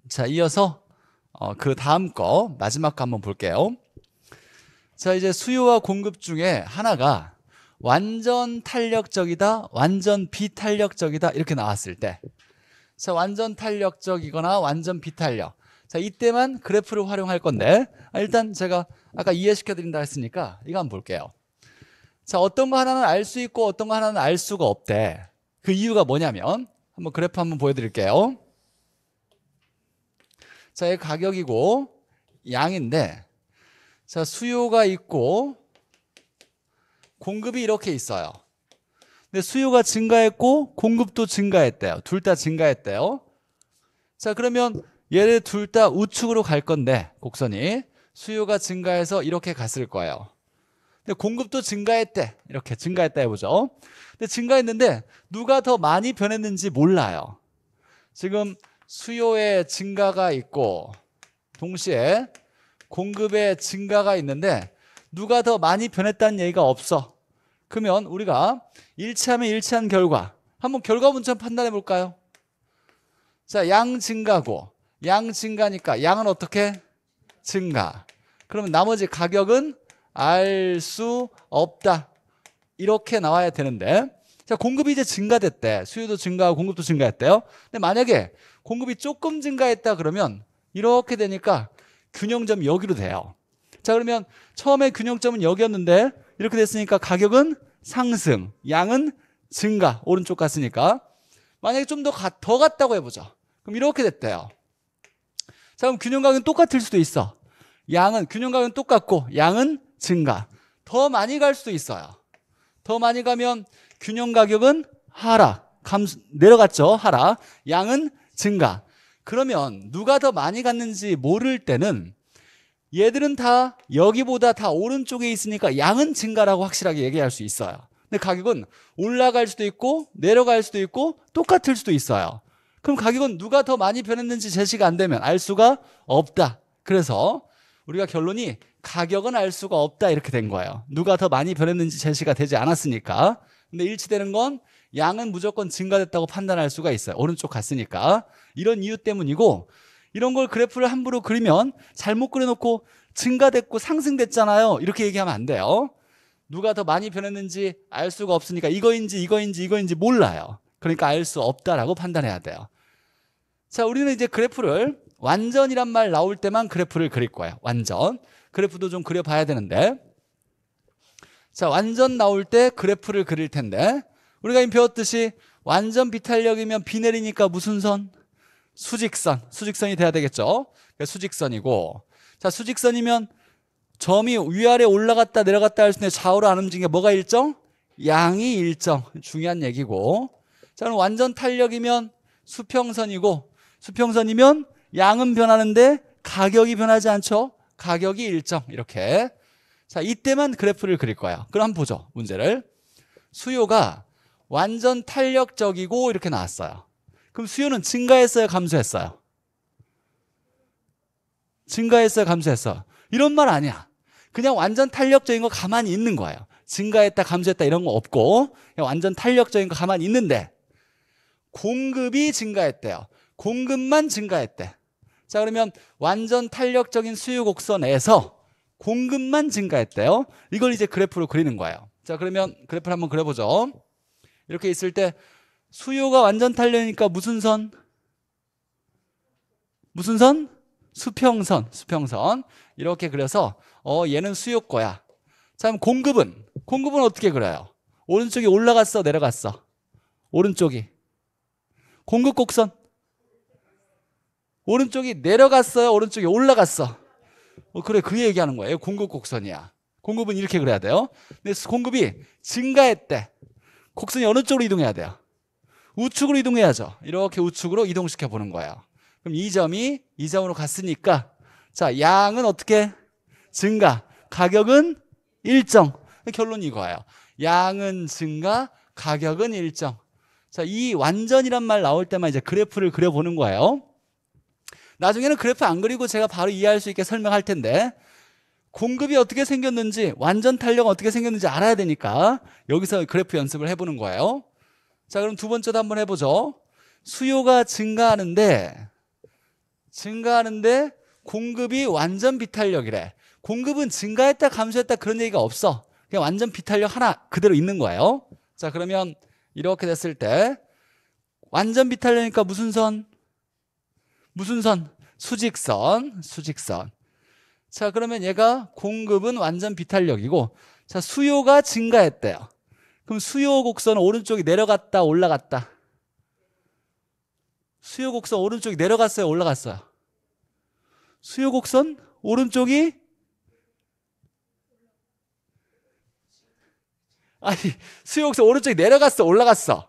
자, 이어서 그 다음 거 마지막 거 한번 볼게요. 자, 이제 수요와 공급 중에 하나가 완전 탄력적이다, 완전 비탄력적이다 이렇게 나왔을 때, 자, 완전 탄력적이거나 완전 비탄력. 자, 이때만 그래프를 활용할 건데, 일단 제가 아까 이해시켜 드린다 했으니까 이거 한번 볼게요. 자, 어떤 거 하나는 알 수 있고 어떤 거 하나는 알 수가 없대. 그 이유가 뭐냐면 한번 그래프 한번 보여드릴게요. 자, 이 가격이고 양인데, 자, 수요가 있고 공급이 이렇게 있어요. 근데 수요가 증가했고 공급도 증가했대요. 둘 다 증가했대요. 자, 그러면 얘를 둘 다 우측으로 갈 건데, 곡선이 수요가 증가해서 이렇게 갔을 거예요. 근데 공급도 증가했대. 이렇게 증가했다 해보죠. 근데 증가했는데 누가 더 많이 변했는지 몰라요. 지금 수요의 증가가 있고 동시에 공급의 증가가 있는데 누가 더 많이 변했다는 얘기가 없어. 그러면 우리가 일치하면 일치한 결과, 한번 결과 문자 판단해 볼까요? 자, 양 증가고 양 증가니까 양은 어떻게? 증가. 그러면 나머지 가격은 알 수 없다. 이렇게 나와야 되는데, 자, 공급이 이제 증가됐대. 수요도 증가하고 공급도 증가했대요. 근데 만약에 공급이 조금 증가했다 그러면 이렇게 되니까 균형점이 여기로 돼요. 자, 그러면 처음에 균형점은 여기였는데 이렇게 됐으니까 가격은 상승, 양은 증가. 오른쪽 갔으니까. 만약에 좀 더 갔다고 해보죠. 그럼 이렇게 됐대요. 자, 그럼 균형 가격은 똑같을 수도 있어. 균형 가격은 똑같고 양은 증가. 더 많이 갈 수도 있어요. 더 많이 가면 균형 가격은 하락, 내려갔죠. 하락. 양은 증가. 그러면 누가 더 많이 갔는지 모를 때는 얘들은 다 여기보다 다 오른쪽에 있으니까 양은 증가라고 확실하게 얘기할 수 있어요. 근데 가격은 올라갈 수도 있고 내려갈 수도 있고 똑같을 수도 있어요. 그럼 가격은 누가 더 많이 변했는지 제시가 안 되면 알 수가 없다. 그래서 우리가 결론이 가격은 알 수가 없다 이렇게 된 거예요. 누가 더 많이 변했는지 제시가 되지 않았으니까. 근데 일치되는 건 양은 무조건 증가됐다고 판단할 수가 있어요. 오른쪽 갔으니까. 이런 이유 때문이고, 이런 걸 그래프를 함부로 그리면 잘못 그려놓고 증가됐고 상승됐잖아요 이렇게 얘기하면 안 돼요. 누가 더 많이 변했는지 알 수가 없으니까 이거인지 몰라요. 그러니까 알 수 없다라고 판단해야 돼요. 자, 우리는 이제 그래프를 완전이란 말 나올 때만 그래프를 그릴 거예요. 완전. 그래프도 좀 그려봐야 되는데, 자, 완전 나올 때 그래프를 그릴 텐데, 우리가 이미 배웠듯이 완전 비탄력이면 비 내리니까 무슨 선? 수직선이 돼야 되겠죠. 수직선이고, 자, 수직선이면 점이 위아래 올라갔다 내려갔다 할 수 있는데 좌우로 안 움직이는 게 뭐가 일정? 양이 일정. 중요한 얘기고, 자, 그럼 완전 탄력이면 수평선이고, 수평선이면 양은 변하는데 가격이 변하지 않죠. 가격이 일정. 이렇게. 자, 이때만 그래프를 그릴 거예요. 그럼 한번 보죠. 문제를. 수요가 완전 탄력적이고 이렇게 나왔어요. 그럼 수요는 증가했어요, 감소했어요? 증가했어요, 감소했어요? 이런 말 아니야. 그냥 완전 탄력적인 거 가만히 있는 거예요. 증가했다, 감소했다 이런 거 없고 그냥 완전 탄력적인 거 가만히 있는데 공급이 증가했대요. 공급만 증가했대. 자, 그러면 완전 탄력적인 수요 곡선에서 공급만 증가했대요. 이걸 이제 그래프로 그리는 거예요. 자, 그러면 그래프를 한번 그려보죠. 이렇게 있을 때 수요가 완전 탄력이니까 무슨 선? 무슨 선? 수평선. 이렇게 그려서 얘는 수요 거야. 자, 그럼 공급은 어떻게 그려요? 오른쪽이 올라갔어, 내려갔어? 오른쪽이. 공급 곡선. 오른쪽이 내려갔어요, 오른쪽이 올라갔어? 그래, 그 얘기하는 거예요. 공급 곡선이야. 공급은 이렇게 그려야 돼요. 근데 공급이 증가했대. 곡선이 어느 쪽으로 이동해야 돼요? 우측으로 이동해야죠. 이렇게 우측으로 이동시켜 보는 거예요. 그럼 이 점이 이 점으로 갔으니까, 자, 양은 어떻게? 증가. 가격은 일정. 결론이 이거예요. 양은 증가, 가격은 일정. 자, 이 완전이란 말 나올 때만 이제 그래프를 그려보는 거예요. 나중에는 그래프 안 그리고 제가 바로 이해할 수 있게 설명할 텐데, 공급이 어떻게 생겼는지, 완전 탄력은 어떻게 생겼는지 알아야 되니까 여기서 그래프 연습을 해보는 거예요. 자, 그럼 두 번째도 한번 해보죠. 수요가 증가하는데 증가하는데 공급이 완전 비탄력이래. 공급은 증가했다 감소했다 그런 얘기가 없어. 그냥 완전 비탄력 하나 그대로 있는 거예요. 자, 그러면 이렇게 됐을 때 완전 비탄력이니까 무슨 선? 무슨 선? 수직선. 수직선. 자, 그러면 얘가 공급은 완전 비탄력이고, 자, 수요가 증가했대요. 그럼 수요 곡선은 오른쪽이 내려갔다 올라갔다? 수요 곡선 오른쪽이 내려갔어요 올라갔어요? 수요 곡선 오른쪽이 아니 수요 곡선 오른쪽이 내려갔어 올라갔어?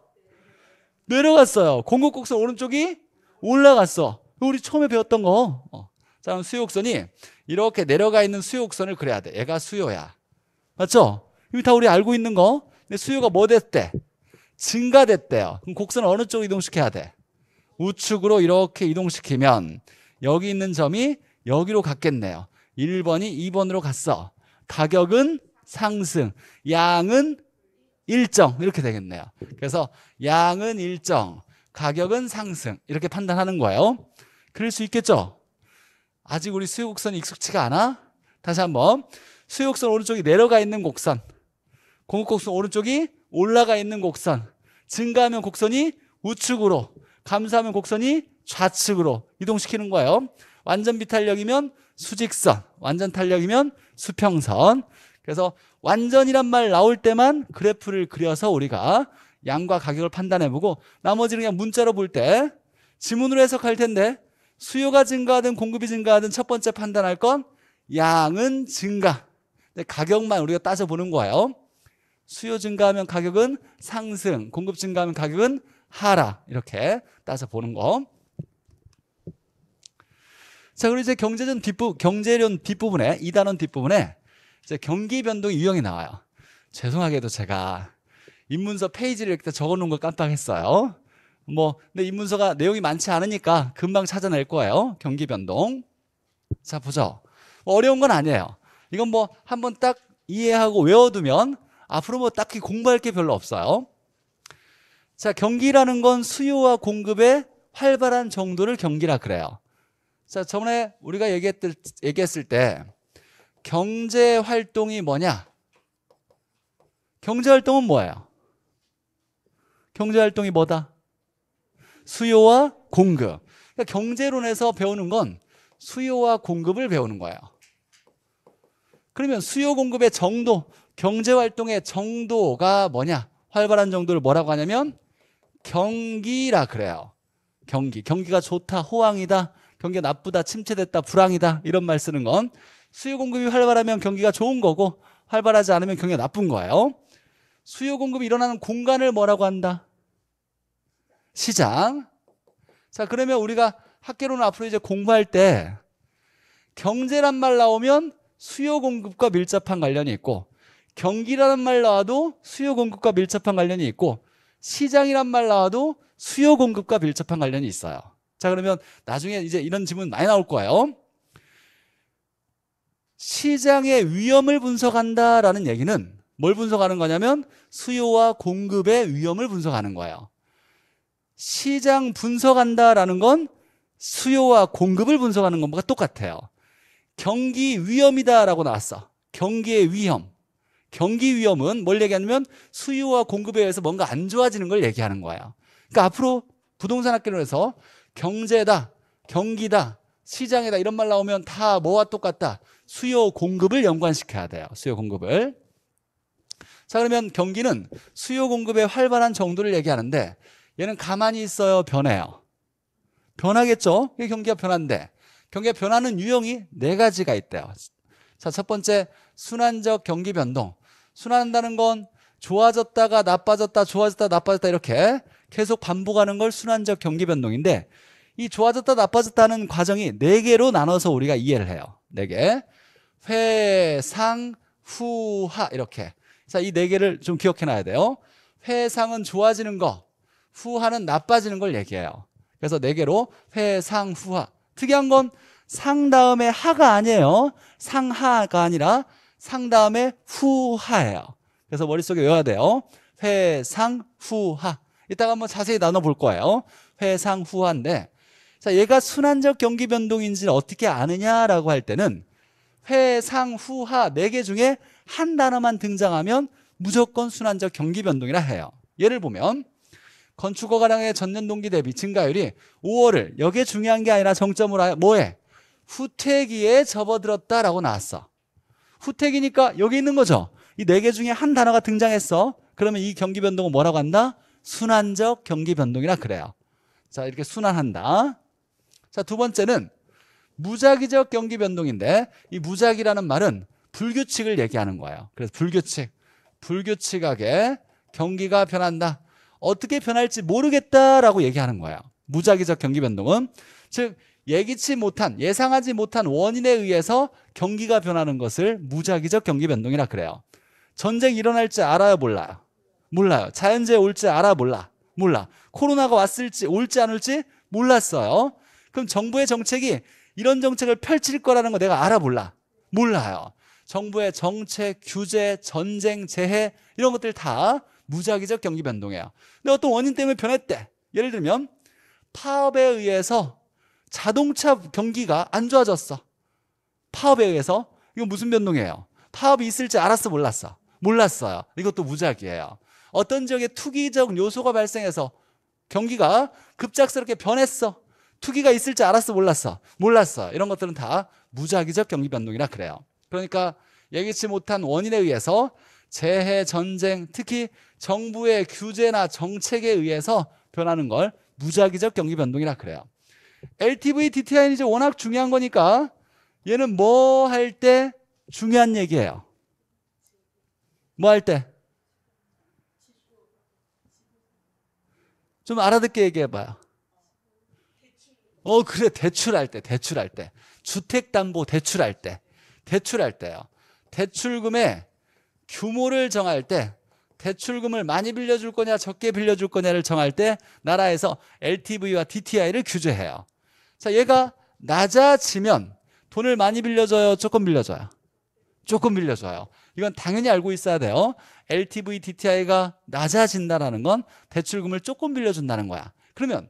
내려갔어요. 공급 곡선 오른쪽이 올라갔어. 우리 처음에 배웠던 거. 자, 그럼 수요 곡선이 이렇게 내려가 있는 수요 곡선을 그려야 돼. 얘가 수요야. 맞죠? 이거 다 우리 알고 있는 거. 근데 수요가 뭐 됐대? 증가됐대요. 그럼 곡선을 어느 쪽으로 이동시켜야 돼? 우측으로 이렇게 이동시키면 여기 있는 점이 여기로 갔겠네요. 1번이 2번으로 갔어. 가격은 상승, 양은 일정 이렇게 되겠네요. 그래서 양은 일정, 가격은 상승 이렇게 판단하는 거예요. 그럴 수 있겠죠? 아직 우리 수요 곡선이 익숙치가 않아? 다시 한번 수요 곡선 오른쪽이 내려가 있는 곡선, 공급 곡선 오른쪽이 올라가 있는 곡선, 증가하면 곡선이 우측으로, 감소하면 곡선이 좌측으로 이동시키는 거예요. 완전 비탄력이면 수직선, 완전 탄력이면 수평선. 그래서 완전이란 말 나올 때만 그래프를 그려서 우리가 양과 가격을 판단해보고 나머지는 그냥 문자로 볼 때 지문으로 해석할 텐데 수요가 증가하든 공급이 증가하든 첫 번째 판단할 건 양은 증가. 근데 가격만 우리가 따져보는 거예요. 수요 증가하면 가격은 상승, 공급 증가하면 가격은 하락 이렇게 따져보는 거. 자, 그리고 이제 경제론 뒷부분에 2단원 뒷부분에 이제 경기 변동 유형이 나와요. 죄송하게도 제가 입문서 페이지를 이렇게 적어놓은 걸 깜빡했어요. 근데 입문서가 내용이 많지 않으니까 금방 찾아낼 거예요. 경기 변동. 자, 보죠. 어려운 건 아니에요. 이건 한번 딱 이해하고 외워두면 앞으로 딱히 공부할 게 별로 없어요. 자, 경기라는 건 수요와 공급의 활발한 정도를 경기라 그래요. 자, 저번에 우리가 얘기했을 때 경제 활동이 뭐냐? 경제 활동은 뭐예요? 경제 활동이 뭐다? 수요와 공급. 그러니까 경제론에서 배우는 건 수요와 공급을 배우는 거예요. 그러면 수요 공급의 정도, 경제 활동의 정도가 뭐냐? 활발한 정도를 뭐라고 하냐면 경기라 그래요. 경기가 좋다, 호황이다, 경기가 나쁘다, 침체됐다, 불황이다 이런 말 쓰는 건 수요 공급이 활발하면 경기가 좋은 거고 활발하지 않으면 경기가 나쁜 거예요. 수요 공급이 일어나는 공간을 뭐라고 한다? 시장. 자, 그러면 우리가 학계론을 앞으로 이제 공부할 때 경제란 말 나오면 수요 공급과 밀접한 관련이 있고 경기라는 말 나와도 수요 공급과 밀접한 관련이 있고 시장이란 말 나와도 수요 공급과 밀접한 관련이 있어요. 자, 그러면 나중에 이제 이런 질문 많이 나올 거예요. 시장의 위험을 분석한다라는 얘기는 뭘 분석하는 거냐면 수요와 공급의 위험을 분석하는 거예요. 시장 분석한다라는 건 수요와 공급을 분석하는 것과 똑같아요. 경기 위험이다라고 나왔어. 경기의 위험. 경기 위험은 뭘 얘기하냐면 수요와 공급에 의해서 뭔가 안 좋아지는 걸 얘기하는 거예요. 그러니까 앞으로 부동산 학계론에서 경제다, 경기다, 시장이다 이런 말 나오면 다 뭐와 똑같다? 수요 공급을 연관시켜야 돼요. 수요 공급을. 자, 그러면 경기는 수요 공급의 활발한 정도를 얘기하는데 얘는 가만히 있어요, 변해요? 변하겠죠? 이게 경기가 변한데 경기가 변하는 유형이 4가지가 있대요. 자, 첫 번째 순환적 경기 변동. 순환한다는 건 좋아졌다가 나빠졌다, 좋아졌다, 나빠졌다 이렇게 계속 반복하는 걸 순환적 경기 변동인데 이 좋아졌다, 나빠졌다는 과정이 4개로 나눠서 우리가 이해를 해요. 4개. 회, 상, 후, 하 이렇게. 자, 이 4개를 좀 기억해놔야 돼요. 회상은 좋아지는 거, 후하는 나빠지는 걸 얘기해요. 그래서 4개로 회, 상, 후하. 특이한 건 상 다음에 하가 아니에요. 상하가 아니라 상 다음에 후하예요. 그래서 머릿속에 외워야 돼요. 회, 상, 후하. 이따가 한번 자세히 나눠볼 거예요. 회, 상, 후하인데 자, 얘가 순환적 경기 변동인지를 어떻게 아느냐라고 할 때는 회, 상, 후, 하 4개 중에 한 단어만 등장하면 무조건 순환적 경기 변동이라 해요. 예를 보면 건축 허가량의 전년 동기 대비 증가율이 5월을 여기에 중요한 게 아니라 정점으로 뭐해? 후퇴기에 접어들었다라고 나왔어. 후퇴기니까 여기 있는 거죠. 이 4개 중에 한 단어가 등장했어. 그러면 이 경기 변동은 뭐라고 한다? 순환적 경기 변동이라 그래요. 자, 이렇게 순환한다. 자, 두 번째는 무작위적 경기 변동인데 이 무작위라는 말은 불규칙을 얘기하는 거예요. 그래서 불규칙하게 경기가 변한다. 어떻게 변할지 모르겠다라고 얘기하는 거예요. 무작위적 경기 변동은 즉 예상하지 못한 원인에 의해서 경기가 변하는 것을 무작위적 경기 변동이라 그래요. 전쟁 일어날지 알아요, 몰라요? 몰라요. 자연재해 올지 알아, 몰라? 몰라. 코로나가 왔을지 올지 안 올지 몰랐어요. 그럼 정부의 정책이 이런 정책을 펼칠 거라는 거 내가 알아, 몰라? 몰라요. 정부의 정책, 규제, 전쟁, 재해 이런 것들 다 무작위적 경기 변동이에요. 근데 어떤 원인 때문에 변했대. 예를 들면 파업에 의해서 자동차 경기가 안 좋아졌어. 파업에 의해서. 이건 무슨 변동이에요? 파업이 있을지 알았어, 몰랐어? 몰랐어요. 이것도 무작위예요. 어떤 지역에 투기적 요소가 발생해서 경기가 급작스럽게 변했어. 투기가 있을지 알았어, 몰랐어? 몰랐어. 이런 것들은 다 무작위적 경기 변동이라 그래요. 그러니까 예기치 못한 원인에 의해서 재해, 전쟁, 특히 정부의 규제나 정책에 의해서 변하는 걸 무작위적 경기 변동이라 그래요. LTV, DTI는 이제 워낙 중요한 거니까 얘는 뭐 할 때 중요한 얘기예요. 뭐 할 때? 좀 알아듣게 얘기해봐요. 그래. 대출할 때. 주택담보 대출할 때요. 대출금의 규모를 정할 때 대출금을 많이 빌려줄 거냐 적게 빌려줄 거냐를 정할 때 나라에서 LTV와 DTI를 규제해요. 자, 얘가 낮아지면 돈을 많이 빌려줘요, 조금 빌려줘요? 조금 빌려줘요. 이건 당연히 알고 있어야 돼요. LTV, DTI가 낮아진다는 건 대출금을 조금 빌려준다는 거야. 그러면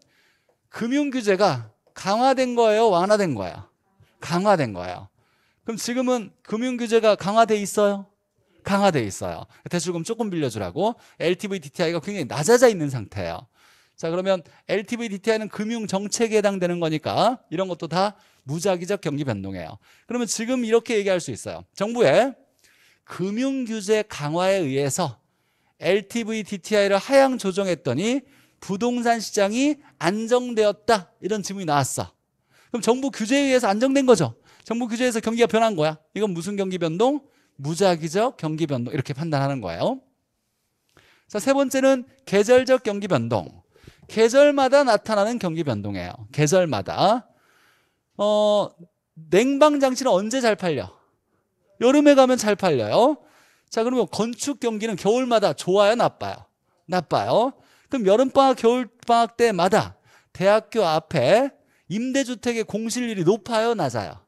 금융규제가 강화된 거예요, 완화된 거예요? 강화된 거예요. 그럼 지금은 금융규제가 강화돼 있어요? 강화돼 있어요. 대출금 조금 빌려주라고. LTV, DTI가 굉장히 낮아져 있는 상태예요. 자, 그러면 LTV, DTI는 금융정책에 해당되는 거니까 이런 것도 다 무작위적 경기 변동이에요. 그러면 지금 이렇게 얘기할 수 있어요. 정부의 금융규제 강화에 의해서 LTV, DTI를 하향 조정했더니 부동산 시장이 안정되었다. 이런 질문이 나왔어. 그럼 정부 규제에 의해서 안정된 거죠. 정부 규제에서 경기가 변한 거야. 이건 무슨 경기 변동? 무작위적 경기 변동. 이렇게 판단하는 거예요. 자, 세 번째는 계절적 경기 변동. 계절마다 나타나는 경기 변동이에요. 계절마다. 냉방장치는 언제 잘 팔려? 여름에 가면 잘 팔려요. 자, 그러면 건축 경기는 겨울마다 좋아요, 나빠요? 나빠요. 그럼 여름방학, 겨울방학 때마다 대학교 앞에 임대주택의 공실률이 높아요, 낮아요?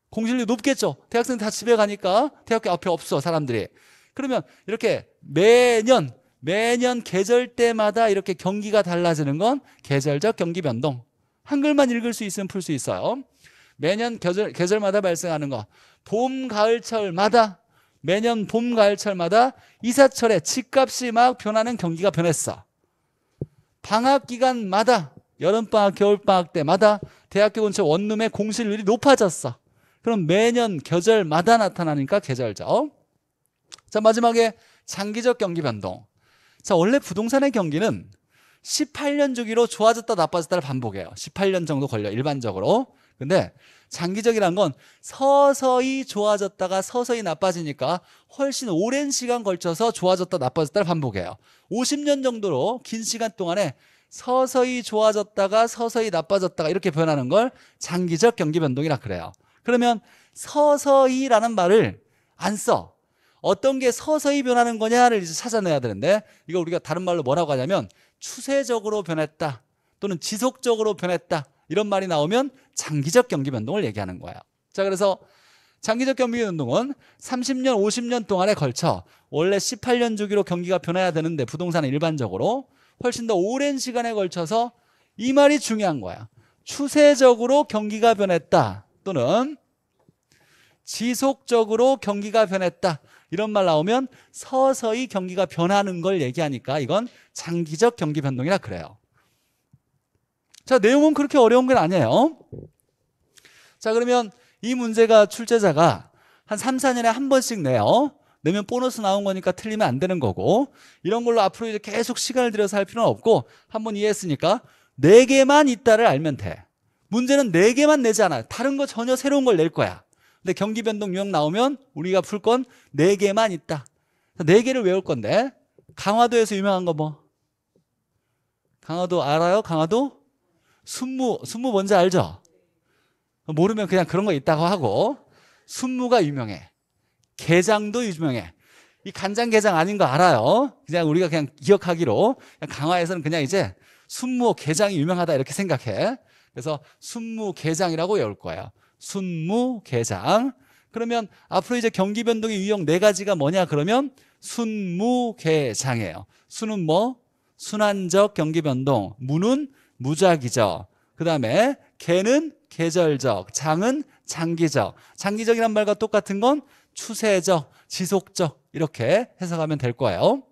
공실률이 높겠죠. 대학생 다 집에 가니까 대학교 앞에 없어, 사람들이. 그러면 이렇게 매년 계절 때마다 이렇게 경기가 달라지는 건 계절적 경기 변동. 한글만 읽을 수 있으면 풀 수 있어요. 매년 계절마다 발생하는 거. 봄, 가을철마다, 매년 봄, 가을철마다 이사철에 집값이 막 변하는 경기가 변했어. 방학 기간마다, 여름방학, 겨울방학 때마다 대학교 근처 원룸의 공실률이 높아졌어. 그럼 매년 계절마다 나타나니까 계절적. 자, 마지막에 장기적 경기 변동. 자, 원래 부동산의 경기는 18년 주기로 좋아졌다 나빠졌다를 반복해요. 18년 정도 걸려, 일반적으로. 근데 장기적이란 건 서서히 좋아졌다가 서서히 나빠지니까 훨씬 오랜 시간 걸쳐서 좋아졌다 나빠졌다를 반복해요. 50년 정도로 긴 시간 동안에 서서히 좋아졌다가 서서히 나빠졌다가 이렇게 변하는 걸 장기적 경기 변동이라 그래요. 그러면 서서히라는 말을 안 써. 어떤 게 서서히 변하는 거냐를 이제 찾아내야 되는데, 이거 우리가 다른 말로 뭐라고 하냐면 추세적으로 변했다 또는 지속적으로 변했다, 이런 말이 나오면 장기적 경기 변동을 얘기하는 거예요. 자, 그래서 장기적 경기 변동은 30년, 50년 동안에 걸쳐 원래 18년 주기로 경기가 변해야 되는데 부동산은 일반적으로 훨씬 더 오랜 시간에 걸쳐서, 이 말이 중요한 거야. 추세적으로 경기가 변했다 또는 지속적으로 경기가 변했다 이런 말 나오면 서서히 경기가 변하는 걸 얘기하니까 이건 장기적 경기 변동이라 그래요. 자, 내용은 그렇게 어려운 건 아니에요. 자, 그러면 이 문제가 출제자가 한 3, 4년에 한 번씩 내요. 내면 보너스 나온 거니까 틀리면 안 되는 거고, 이런 걸로 앞으로 이제 계속 시간을 들여서 할 필요는 없고, 한번 이해했으니까 4개만 있다를 알면 돼. 문제는 4개만 내지 않아요. 다른 거 전혀 새로운 걸 낼 거야. 근데 경기 변동 유형 나오면 우리가 풀 건 4개만 있다. 4개를 외울 건데, 강화도에서 유명한 거 뭐? 강화도 알아요? 강화도? 순무 뭔지 알죠? 모르면 그냥 그런 거 있다고 하고, 순무가 유명해. 게장도 유명해. 이 간장게장 아닌 거 알아요. 그냥 우리가 그냥 기억하기로 그냥 강화에서는 그냥 이제 순무 게장이 유명하다 이렇게 생각해. 그래서 순무게장이라고 외울 거예요. 순무게장. 그러면 앞으로 이제 경기 변동의 유형 4가지가 뭐냐 그러면 순무게장이에요. 순은 뭐? 순환적 경기 변동. 무는 무작위적. 그 다음에 개는 계절적, 장은 장기적. 장기적이란 말과 똑같은 건 추세적, 지속적 이렇게 해석하면 될 거예요.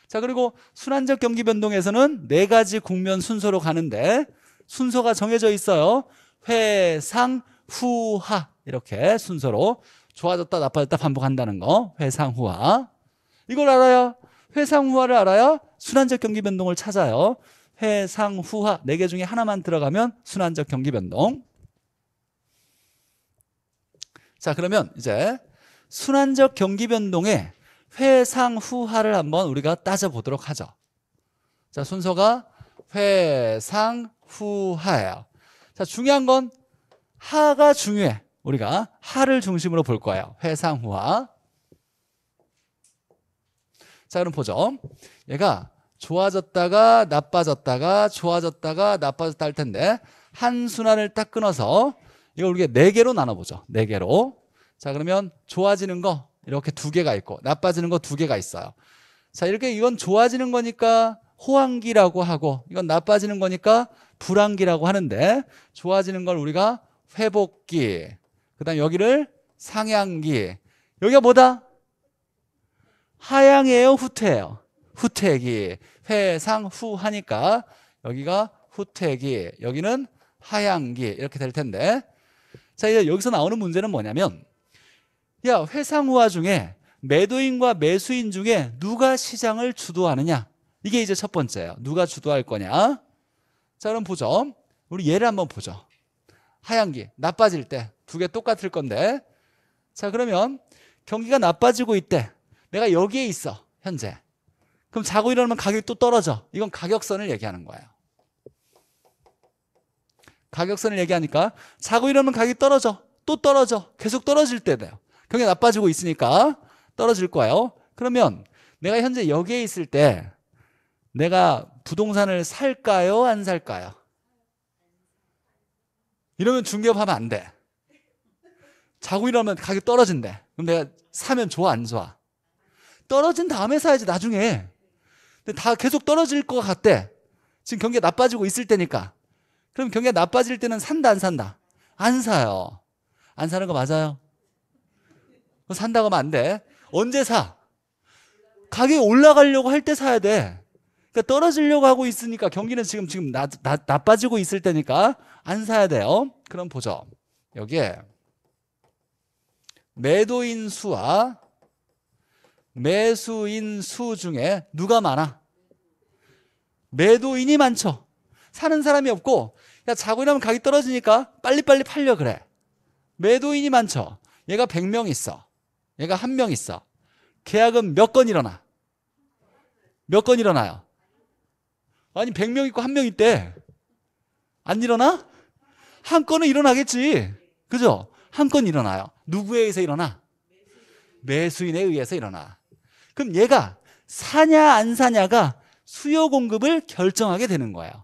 자, 그리고 순환적 경기 변동에서는 4가지 국면 순서로 가는데 순서가 정해져 있어요. 회, 상, 후, 하 이렇게 순서로 좋아졌다 나빠졌다 반복한다는 거. 회, 상, 후, 하. 이걸 알아야 회, 상, 후, 하를 알아야 순환적 경기 변동을 찾아요. 회, 상, 후, 하 4개 중에 하나만 들어가면 순환적 경기 변동. 자, 그러면 이제 순환적 경기 변동의 회, 상, 후, 하를 한번 우리가 따져보도록 하죠. 자, 순서가 회, 상, 후, 하예요. 자, 중요한 건 하가 중요해. 우리가 하를 중심으로 볼 거예요. 회, 상, 후, 하. 자, 그럼 보죠. 얘가 좋아졌다가 나빠졌다가 좋아졌다가 나빠졌다 할 텐데 한 순환을 딱 끊어서 이걸 우리가 4개로 나눠보죠. 4개로. 자, 그러면 좋아지는 거 이렇게 2개가 있고 나빠지는 거 2개가 있어요. 자, 이렇게 이건 좋아지는 거니까 호황기라고 하고 이건 나빠지는 거니까 불황기라고 하는데 좋아지는 걸 우리가 회복기, 그 다음 여기를 상향기. 여기가 뭐다? 하향이에요? 후퇴예요? 후퇴기. 회, 상, 후 하니까 여기가 후퇴기, 여기는 하향기 이렇게 될 텐데, 자, 이제 여기서 나오는 문제는 뭐냐면 야, 회상후화 중에 매도인과 매수인 중에 누가 시장을 주도하느냐, 이게 이제 첫 번째예요. 누가 주도할 거냐. 자, 그럼 보죠. 우리 예를 한번 보죠. 하향기 나빠질 때 2개 똑같을 건데, 자, 그러면 경기가 나빠지고 있대. 내가 여기에 있어 현재. 그럼 자고 일어나면 가격이 또 떨어져. 이건 가격선을 얘기하는 거예요. 가격선을 얘기하니까 자고 일어나면 가격이 떨어져. 또 떨어져. 계속 떨어질 때 돼요. 경기가 나빠지고 있으니까 떨어질 거예요. 그러면 내가 현재 여기에 있을 때 내가 부동산을 살까요? 안 살까요? 이러면 중개업하면 안 돼. 자고 일어나면 가격이 떨어진대. 그럼 내가 사면 좋아 안 좋아? 떨어진 다음에 사야지 나중에. 근데 다 계속 떨어질 것 같대. 지금 경기가 나빠지고 있을 때니까. 그럼 경기가 나빠질 때는 산다 안 산다? 안 사요. 안 사는 거 맞아요? 산다고 하면 안 돼. 언제 사? 가격이 올라가려고 할 때 사야 돼. 그러니까 떨어지려고 하고 있으니까 경기는 지금 나빠지고 있을 때니까 안 사야 돼요. 그럼 보죠. 여기에 매도인 수와 매수인 수 중에 누가 많아? 매도인이 많죠. 사는 사람이 없고, 야, 자고 일어나면 가격이 떨어지니까 빨리빨리 팔려 그래. 매도인이 많죠. 얘가 100명 있어. 얘가 1명 있어. 계약은 몇 건 일어나? 몇 건 일어나요? 아니 100명 있고 1명 있대. 안 일어나? 한 건은 일어나겠지. 그죠? 한 건 일어나요. 누구에 의해서 일어나? 매수인에 의해서 일어나. 그럼 얘가 사냐 안 사냐가 수요 공급을 결정하게 되는 거예요.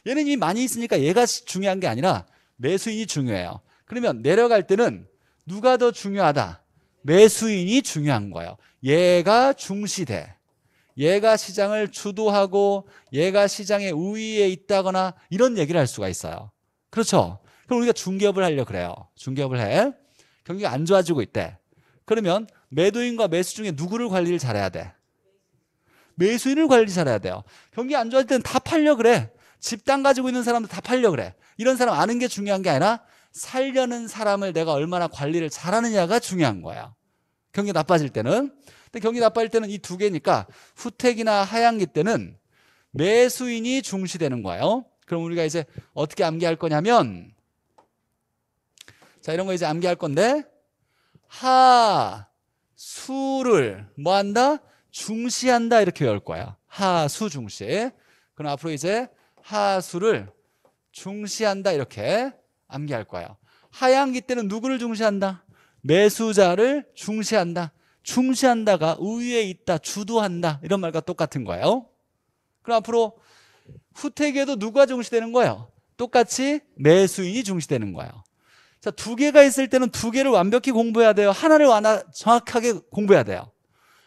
얘는 이미 많이 있으니까 얘가 중요한 게 아니라 매수인이 중요해요. 그러면 내려갈 때는 누가 더 중요하다? 매수인이 중요한 거예요. 얘가 중시돼. 얘가 시장을 주도하고 얘가 시장의 우위에 있다거나 이런 얘기를 할 수가 있어요. 그렇죠. 그럼 우리가 중개업을 하려고 그래요. 중개업을 해. 경기가 안 좋아지고 있대. 그러면 매도인과 매수 중에 누구를 관리를 잘해야 돼? 매수인을 관리 잘해야 돼요. 경기 안 좋아질 때는 다 팔려 그래. 집 땅 가지고 있는 사람도 다 팔려 그래. 이런 사람 아는 게 중요한 게 아니라 살려는 사람을 내가 얼마나 관리를 잘하느냐가 중요한 거야. 경기 나빠질 때는. 근데 경기 나빠질 때는 이 두 개니까 후택이나 하향기 때는 매수인이 중시되는 거예요. 그럼 우리가 이제 어떻게 암기할 거냐면, 자, 이런 거 이제 암기할 건데, 하수를 뭐 한다? 중시한다 이렇게 외울 거야. 하수 중시. 그럼 앞으로 이제 하수를 중시한다 이렇게 암기할 거예요. 하향기 때는 누구를 중시한다? 매수자를 중시한다. 중시한다가 우위에 있다, 주도한다 이런 말과 똑같은 거예요. 그럼 앞으로 후택에도 누가 중시되는 거예요? 똑같이 매수인이 중시되는 거예요. 자, 두 개가 있을 때는 두 개를 완벽히 공부해야 돼요. 하나를 정확하게 공부해야 돼요.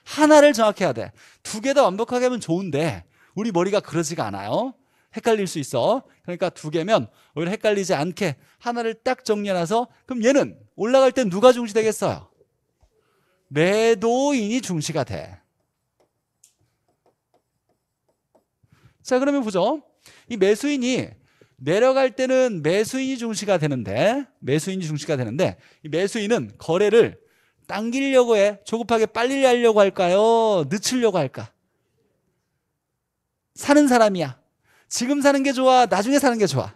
하나를 정확히 해야 돼. 두 개 다 완벽하게 하면 좋은데 우리 머리가 그러지가 않아요. 헷갈릴 수 있어. 그러니까 두 개면 오히려 헷갈리지 않게 하나를 딱 정리해놔서, 그럼 얘는 올라갈 땐 누가 중시되겠어요? 매도인이 중시가 돼. 자, 그러면 보죠. 이 매수인이 내려갈 때는 매수인이 중시가 되는데, 이 매수인은 거래를 당기려고 해. 조급하게 빨리 하려고 할까요? 늦추려고 할까? 사는 사람이야. 지금 사는 게 좋아? 나중에 사는 게 좋아?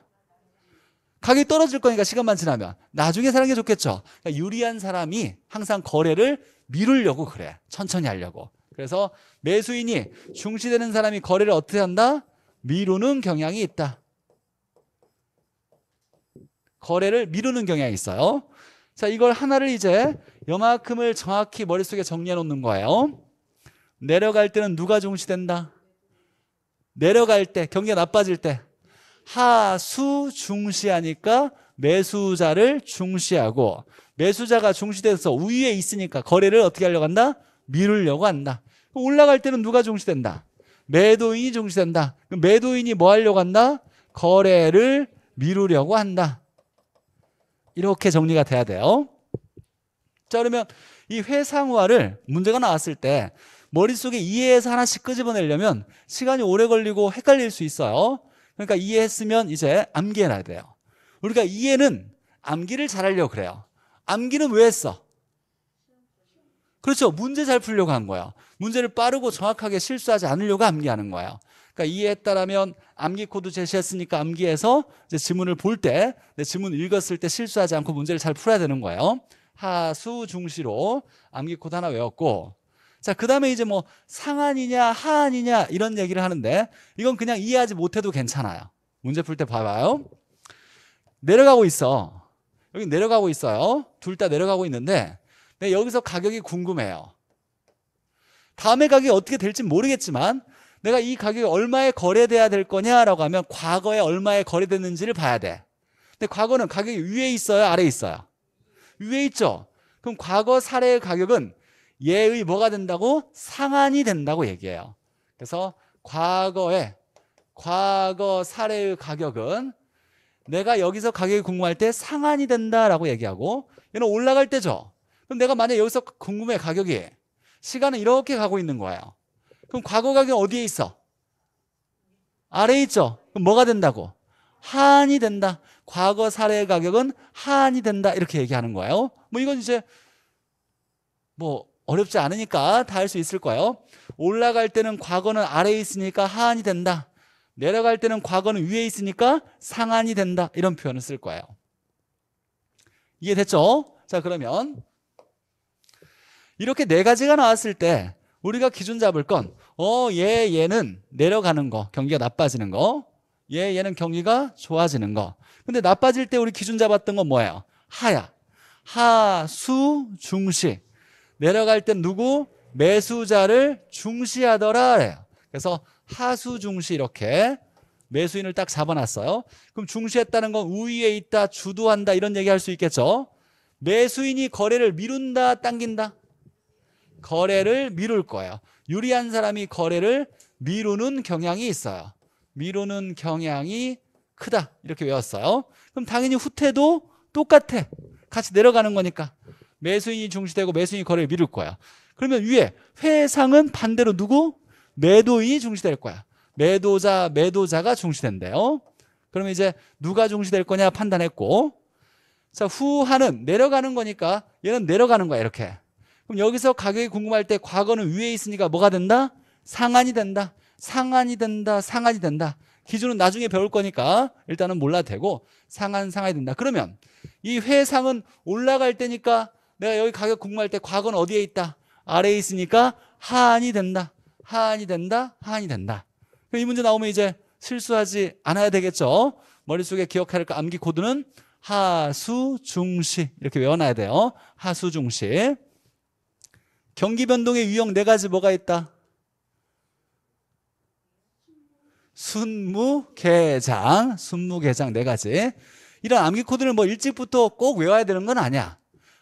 가격이 떨어질 거니까 시간만 지나면 나중에 사는 게 좋겠죠. 그러니까 유리한 사람이 항상 거래를 미루려고 그래. 천천히 하려고. 그래서 매수인이 중시되는 사람이 거래를 어떻게 한다? 미루는 경향이 있다. 거래를 미루는 경향이 있어요. 자, 이걸 하나를 이제 요만큼을 정확히 머릿속에 정리해 놓는 거예요. 내려갈 때는 누가 중시된다? 내려갈 때, 경기가 나빠질 때 하수 중시하니까 매수자를 중시하고, 매수자가 중시돼서 우위에 있으니까 거래를 어떻게 하려고 한다? 미루려고 한다. 올라갈 때는 누가 중시된다? 매도인이 중시된다. 그럼 매도인이 뭐 하려고 한다? 거래를 미루려고 한다. 이렇게 정리가 돼야 돼요. 자, 그러면 이 회상화를 문제가 나왔을 때 머릿속에 이해해서 하나씩 끄집어내려면 시간이 오래 걸리고 헷갈릴 수 있어요. 그러니까 이해했으면 이제 암기해놔야 돼요. 우리가 이해는 암기를 잘하려고 그래요. 암기는 왜 했어? 그렇죠. 문제 잘 풀려고 한 거예요. 문제를 빠르고 정확하게 실수하지 않으려고 암기하는 거예요. 그러니까 이해했다라면 암기 코드 제시했으니까 암기해서 이제 지문을 볼 때, 지문 읽었을 때 실수하지 않고 문제를 잘 풀어야 되는 거예요. 하수 중시로 암기 코드 하나 외웠고, 자, 그 다음에 이제 뭐 상한이냐 하한이냐 이런 얘기를 하는데 이건 그냥 이해하지 못해도 괜찮아요. 문제 풀 때 봐봐요. 내려가고 있어. 여기 내려가고 있어요. 둘 다 내려가고 있는데 여기서 가격이 궁금해요. 다음에 가격이 어떻게 될지 모르겠지만 내가 이 가격이 얼마에 거래돼야 될 거냐라고 하면 과거에 얼마에 거래됐는지를 봐야 돼. 근데 과거는 가격이 위에 있어요, 아래에 있어요? 위에 있죠. 그럼 과거 사례의 가격은 얘의 뭐가 된다고? 상한이 된다고 얘기해요. 그래서 과거 사례의 가격은 내가 여기서 가격이 궁금할 때 상한이 된다라고 얘기하고, 얘는 올라갈 때죠. 그럼 내가 만약에 여기서 궁금해, 가격이 시간은 이렇게 가고 있는 거예요. 그럼 과거 가격은 어디에 있어? 아래에 있죠. 그럼 뭐가 된다고? 하한이 된다. 과거 사례의 가격은 하한이 된다. 이렇게 얘기하는 거예요. 뭐 이건 이제 뭐 어렵지 않으니까 다 할 수 있을 거예요. 올라갈 때는 과거는 아래에 있으니까 하한이 된다. 내려갈 때는 과거는 위에 있으니까 상한이 된다. 이런 표현을 쓸 거예요. 이해됐죠? 자, 그러면 이렇게 네 가지가 나왔을 때 우리가 기준 잡을 건 얘는 내려가는 거, 경기가 나빠지는 거, 얘는 경기가 좋아지는 거. 근데 나빠질 때 우리 기준 잡았던 건 뭐예요? 하야. 하수 중시. 내려갈 땐 누구? 매수자를 중시하더라. 그래서 하수 중시 이렇게 매수인을 딱 잡아놨어요. 그럼 중시했다는 건 우위에 있다, 주도한다 이런 얘기할 수 있겠죠. 매수인이 거래를 미룬다, 당긴다? 거래를 미룰 거예요. 유리한 사람이 거래를 미루는 경향이 있어요. 미루는 경향이 크다 이렇게 외웠어요. 그럼 당연히 후퇴도 똑같아. 같이 내려가는 거니까. 매수인이 중시되고 매수인이 거래를 미룰 거야. 그러면 위에 회상은 반대로 누구? 매도인이 중시될 거야. 매도자가 중시된대요. 그러면 이제 누가 중시될 거냐 판단했고, 자, 후하는 내려가는 거니까 얘는 내려가는 거야, 이렇게. 그럼 여기서 가격이 궁금할 때 과거는 위에 있으니까 뭐가 된다? 상한이 된다. 상한이 된다. 상한이 된다. 기준은 나중에 배울 거니까 일단은 몰라도 되고, 상한이 된다. 그러면 이 회상은 올라갈 때니까 내가 여기 가격 궁금할 때 과거는 어디에 있다? 아래에 있으니까 하한이 된다. 하한이 된다. 하한이 된다. 이 문제 나오면 이제 실수하지 않아야 되겠죠. 머릿속에 기억해야 할 암기 코드는 하수 중시 이렇게 외워놔야 돼요. 하수 중시. 경기 변동의 유형 네 가지 뭐가 있다? 순무개장 네 가지. 이런 암기 코드를 뭐 일찍부터 꼭 외워야 되는 건 아니야.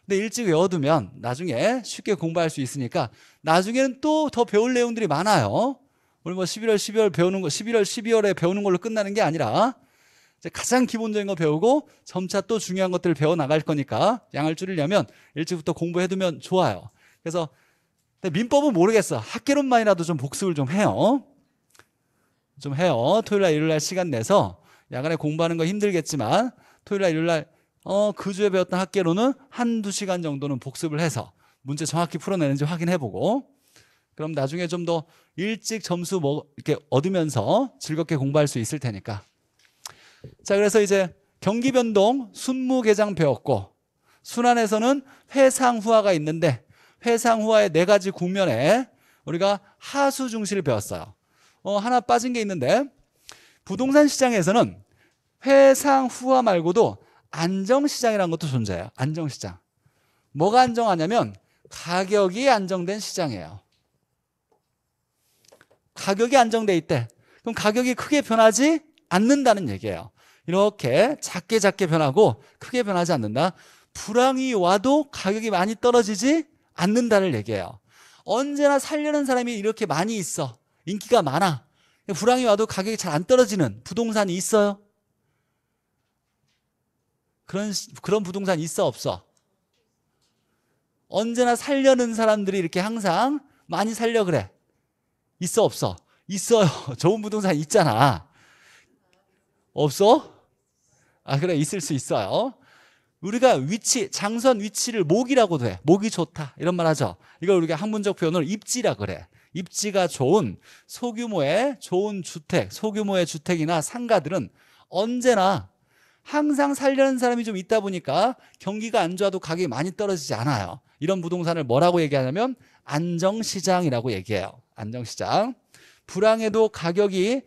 근데 일찍 외워두면 나중에 쉽게 공부할 수 있으니까 나중에는 또 더 배울 내용들이 많아요. 우리 뭐 11월, 12월 배우는 거, 11월, 12월에 배우는 걸로 끝나는 게 아니라 이제 가장 기본적인 거 배우고 점차 또 중요한 것들을 배워 나갈 거니까 양을 줄이려면 일찍부터 공부해두면 좋아요. 그래서 근데 민법은 모르겠어. 학개론만이라도 좀 복습을 좀 해요. 토요일날, 일요일날 시간 내서 야간에 공부하는 거 힘들겠지만 토요일날, 일요일날 그 주에 배웠던 학개론은 한두 시간 정도는 복습을 해서 문제 정확히 풀어내는지 확인해보고, 그럼 나중에 좀 더 일찍 점수 이렇게 얻으면서 즐겁게 공부할 수 있을 테니까. 자, 그래서 이제 경기 변동 순무개장 배웠고, 순환에서는 회상후하가 있는데 회상후하의 네 가지 국면에 우리가 하수 중시를 배웠어요. 하나 빠진 게 있는데, 부동산 시장에서는 회상후하 말고도 안정시장이라는 것도 존재해요. 안정시장. 뭐가 안정하냐면 가격이 안정된 시장이에요. 가격이 안정돼 있대. 그럼 가격이 크게 변하지 않는다는 얘기예요. 이렇게 작게 변하고 크게 변하지 않는다. 불황이 와도 가격이 많이 떨어지지 않는다는 얘기예요. 언제나 살려는 사람이 이렇게 많이 있어. 인기가 많아. 불황이 와도 가격이 잘 안 떨어지는 부동산이 있어요? 그런 부동산 있어 없어? 언제나 살려는 사람들이 이렇게 항상 많이 살려 그래. 있어 없어? 있어요. 좋은 부동산 있잖아. 없어? 아, 그래, 있을 수 있어요. 우리가 장선 위치를 목이라고도 해. 목이 좋다 이런 말 하죠. 이걸 우리가 학문적 표현으로 입지라 그래. 입지가 좋은 소규모의 좋은 주택, 소규모의 주택이나 상가들은 언제나 항상 살려는 사람이 좀 있다 보니까 경기가 안 좋아도 가격이 많이 떨어지지 않아요. 이런 부동산을 뭐라고 얘기하냐면 안정시장이라고 얘기해요. 안정시장. 불황에도 가격이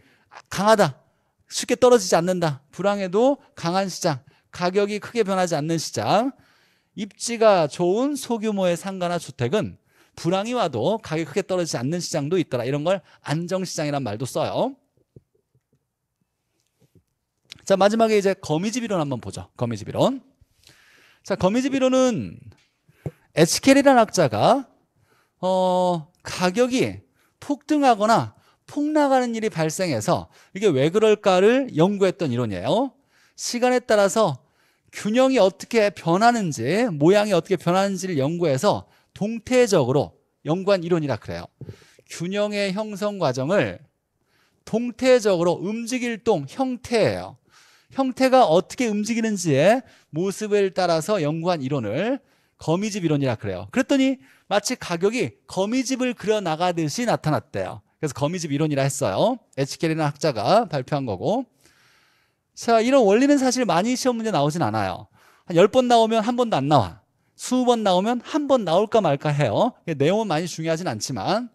강하다. 쉽게 떨어지지 않는다. 불황에도 강한 시장. 가격이 크게 변하지 않는 시장. 입지가 좋은 소규모의 상가나 주택은 불황이 와도 가격이 크게 떨어지지 않는 시장도 있더라. 이런 걸 안정시장이란 말도 써요. 자, 마지막에 이제 거미집 이론 한번 보죠. 거미집 이론. 자, 거미집 이론은 에치켈이라는 학자가 가격이 폭등하거나 폭락하는 일이 발생해서 이게 왜 그럴까를 연구했던 이론이에요. 시간에 따라서 균형이 어떻게 변하는지, 모양이 어떻게 변하는지를 연구해서 동태적으로 연구한 이론이라 그래요. 균형의 형성 과정을 동태적으로 움직일 동 형태예요. 형태가 어떻게 움직이는지의 모습을 따라서 연구한 이론을 거미집 이론이라 그래요. 그랬더니 마치 가격이 거미집을 그려나가듯이 나타났대요. 그래서 거미집 이론이라 했어요. 에치켈이라는 학자가 발표한 거고. 자, 이런 원리는 사실 많이 시험 문제 나오진 않아요. 한 10번 나오면 한 번도 안 나와. 20번 나오면 한 번 나올까 말까 해요. 내용은 많이 중요하진 않지만.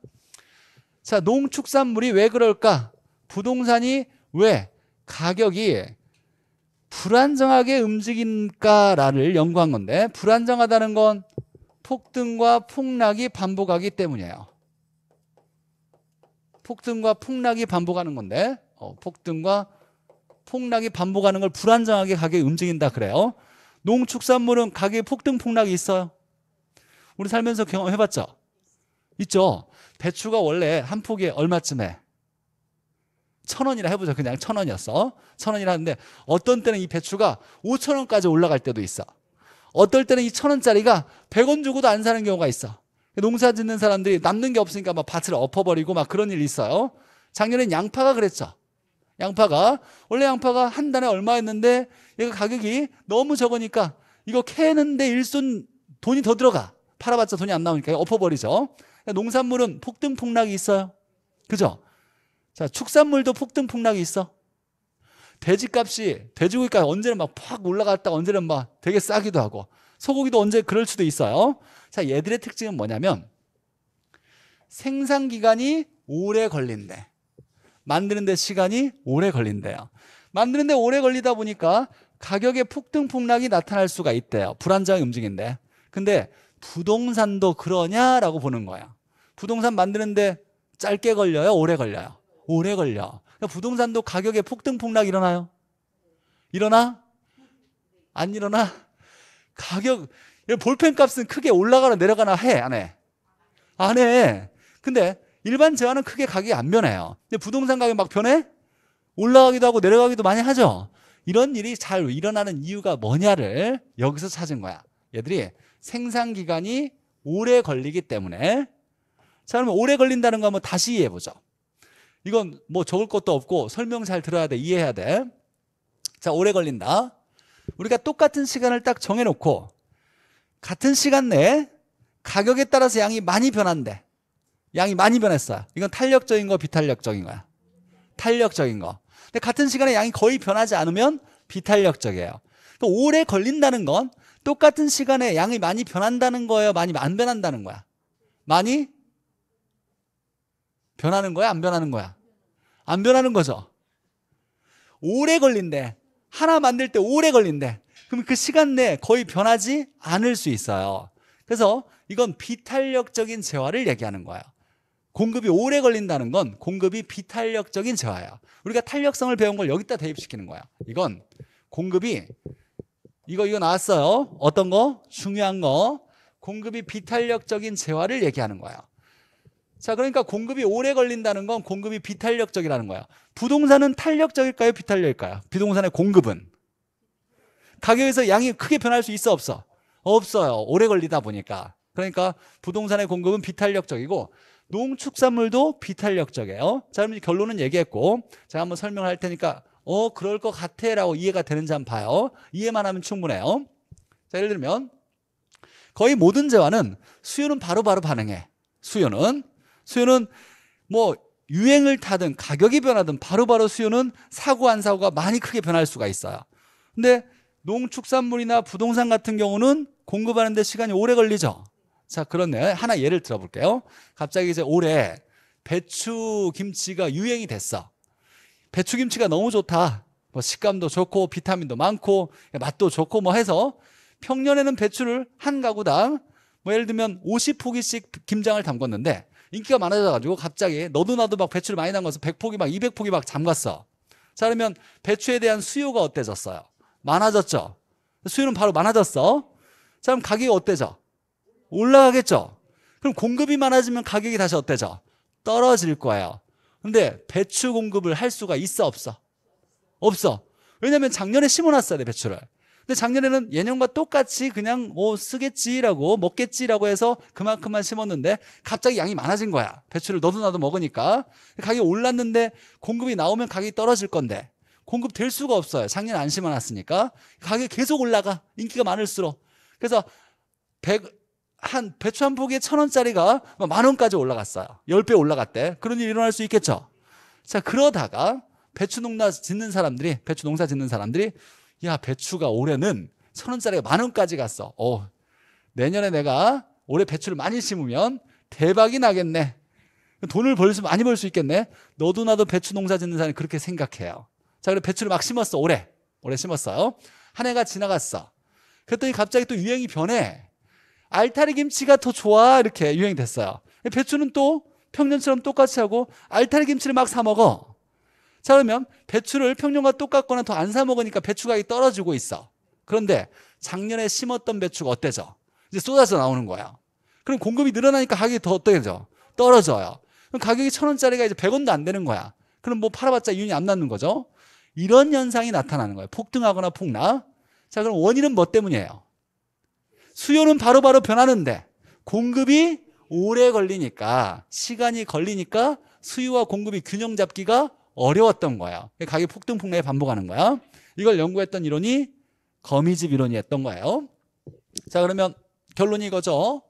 자, 농축산물이 왜 그럴까? 부동산이 왜 가격이 불안정하게 움직일까를 연구한 건데, 불안정하다는 건 폭등과 폭락이 반복하기 때문이에요. 폭등과 폭락이 반복하는 건데, 폭등과 폭락이 반복하는 걸 불안정하게 가격이 움직인다 그래요. 농축산물은 가격의 폭등 폭락이 있어요. 우리 살면서 경험해봤죠? 있죠. 배추가 원래 한 포기에 얼마쯤 해? 1,000원이라 해보자. 그냥 1,000원이었어. 1,000원이라 하는데 어떤 때는 이 배추가 5,000원까지 올라갈 때도 있어. 어떨 때는 이 1,000원짜리가 100원 주고도 안 사는 경우가 있어. 농사 짓는 사람들이 남는 게 없으니까 막 밭을 엎어버리고 막 그런 일이 있어요. 작년엔 양파가 그랬죠. 양파가 원래 양파가 한 단에 얼마였는데 얘가 가격이 너무 적으니까 이거 캐는데 일손 돈이 더 들어가. 팔아봤자 돈이 안 나오니까 엎어버리죠. 농산물은 폭등폭락이 있어요. 그죠? 자, 축산물도 폭등폭락이 있어. 돼지값이, 돼지고기값이 언제는 막 팍 올라갔다가 언제는 막 되게 싸기도 하고, 소고기도 언제 그럴 수도 있어요. 자, 얘들의 특징은 뭐냐면 생산기간이 오래 걸린대. 만드는데 시간이 오래 걸린대요. 만드는데 오래 걸리다 보니까 가격의 폭등폭락이 나타날 수가 있대요. 불안정한 움직인데. 근데 부동산도 그러냐라고 보는 거야. 부동산 만드는데 짧게 걸려요? 오래 걸려요? 오래 걸려. 그러니까 부동산도 가격의 폭등폭락 일어나요? 일어나? 안 일어나? 가격, 볼펜 값은 크게 올라가나 내려가나 해? 안 해? 안 해. 근데 일반 재화는 크게 가격이 안 변해요. 근데 부동산 가격이 막 변해? 올라가기도 하고 내려가기도 많이 하죠. 이런 일이 잘 일어나는 이유가 뭐냐를 여기서 찾은 거야. 얘들이 생산기간이 오래 걸리기 때문에. 자, 그러면 오래 걸린다는 거 한번 다시 이해해보죠. 이건 뭐 적을 것도 없고 설명 잘 들어야 돼. 이해해야 돼. 자, 오래 걸린다. 우리가 똑같은 시간을 딱 정해놓고 같은 시간 내에 가격에 따라서 양이 많이 변한대. 양이 많이 변했어요. 이건 탄력적인 거, 비탄력적인 거야? 탄력적인 거. 근데 같은 시간에 양이 거의 변하지 않으면 비탄력적이에요. 또 오래 걸린다는 건 똑같은 시간에 양이 많이 변한다는 거예요? 많이 안 변한다는 거야? 많이 변하는 거야? 안 변하는 거야? 안 변하는 거죠. 오래 걸린대. 하나 만들 때 오래 걸린대. 그럼 그 시간 내에 거의 변하지 않을 수 있어요. 그래서 이건 비탄력적인 재화를 얘기하는 거예요. 공급이 오래 걸린다는 건 공급이 비탄력적인 재화예요. 우리가 탄력성을 배운 걸 여기다 대입시키는 거야. 이건 공급이 이거 나왔어요. 어떤 거? 중요한 거. 공급이 비탄력적인 재화를 얘기하는 거예요. 자, 그러니까 공급이 오래 걸린다는 건 공급이 비탄력적이라는 거야. 부동산은 탄력적일까요? 비탄력일까요? 부동산의 공급은 가격에서 양이 크게 변할 수 있어? 없어? 없어요. 오래 걸리다 보니까. 그러니까 부동산의 공급은 비탄력적이고 농축산물도 비탄력적이에요. 자, 그럼 결론은 얘기했고, 제가 한번 설명을 할 테니까 그럴 것 같아 라고 이해가 되는지 한번 봐요. 이해만 하면 충분해요. 자, 예를 들면 거의 모든 재화는 수요는 바로바로 반응해. 수요는 뭐 유행을 타든 가격이 변하든 바로바로 수요는 사고 안 사고가 많이 크게 변할 수가 있어요. 근데 농축산물이나 부동산 같은 경우는 공급하는데 시간이 오래 걸리죠. 자, 그런데 하나 예를 들어볼게요. 갑자기 이제 올해 배추김치가 유행이 됐어. 배추김치가 너무 좋다. 뭐 식감도 좋고 비타민도 많고 맛도 좋고 뭐 해서 평년에는 배추를 한 가구당 뭐 예를 들면 50포기씩 김장을 담궜는데 인기가 많아져가지고 갑자기 너도 나도 막 배추를 많이 담가서 100포기 막 200포기 막 담갔어. 자, 그러면 배추에 대한 수요가 어때졌어요? 많아졌죠. 수요는 바로 많아졌어. 자, 그럼 가격이 어때져? 올라가겠죠. 그럼 공급이 많아지면 가격이 다시 어때져? 떨어질 거예요. 근데 배추 공급을 할 수가 있어? 없어? 없어. 왜냐면 작년에 심어놨어야 돼, 배추를. 근데 작년에는 예년과 똑같이 그냥 쓰겠지라고 먹겠지라고 해서 그만큼만 심었는데 갑자기 양이 많아진 거야. 배추를 너도 나도 먹으니까. 가격이 올랐는데 공급이 나오면 가격이 떨어질 건데 공급 될 수가 없어요. 작년에 안 심어놨으니까. 가격이 계속 올라가. 인기가 많을수록. 그래서 배추 한 포기에 1,000원짜리가 10,000원까지 올라갔어요. 10배 올라갔대. 그런 일이 일어날 수 있겠죠. 자, 그러다가 배추 농사 짓는 사람들이 야, 배추가 올해는 1,000원짜리가 10,000원까지 갔어. 내년에 내가 올해 배추를 많이 심으면 대박이 나겠네. 돈을 많이 벌 수 있겠네. 너도 나도 배추 농사 짓는 사람이 그렇게 생각해요. 자, 그래 배추를 막 심었어. 올해 심었어요. 한 해가 지나갔어. 그랬더니 갑자기 또 유행이 변해. 알타리 김치가 더 좋아. 이렇게 유행이 됐어요. 배추는 또 평년처럼 똑같이 하고 알타리 김치를 막 사 먹어. 자, 그러면 배추를 평년과 똑같거나 더 안 사 먹으니까 배추 가격이 떨어지고 있어. 그런데 작년에 심었던 배추가 어때져? 이제 쏟아져 나오는 거야. 그럼 공급이 늘어나니까 가격이 더 어때져? 떨어져요. 그럼 가격이 1,000원짜리가 이제 100원도 안 되는 거야. 그럼 뭐 팔아봤자 이윤이 안 남는 거죠. 이런 현상이 나타나는 거예요. 폭등하거나 폭락. 자, 그럼 원인은 뭐 때문이에요? 수요는 바로바로 변하는데 공급이 오래 걸리니까, 시간이 걸리니까 수요와 공급이 균형 잡기가 어려웠던 거예요. 가격 폭등 폭락이 반복하는 거야. 이걸 연구했던 이론이 거미집 이론이었던 거예요. 자, 그러면 결론이 이거죠.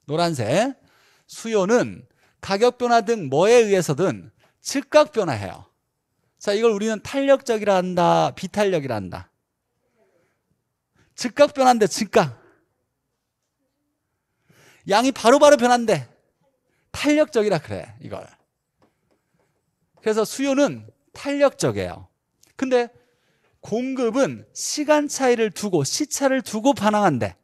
노란색. 수요는 가격 변화 등 뭐에 의해서든 즉각 변화해요. 자, 이걸 우리는 탄력적이라 한다, 비탄력이라 한다. 즉각 변화인데 즉각. 양이 바로바로 변한대. 탄력적이라 그래, 이걸. 그래서 수요는 탄력적이에요. 근데 공급은 시간 차이를 두고, 시차를 두고 반항한대.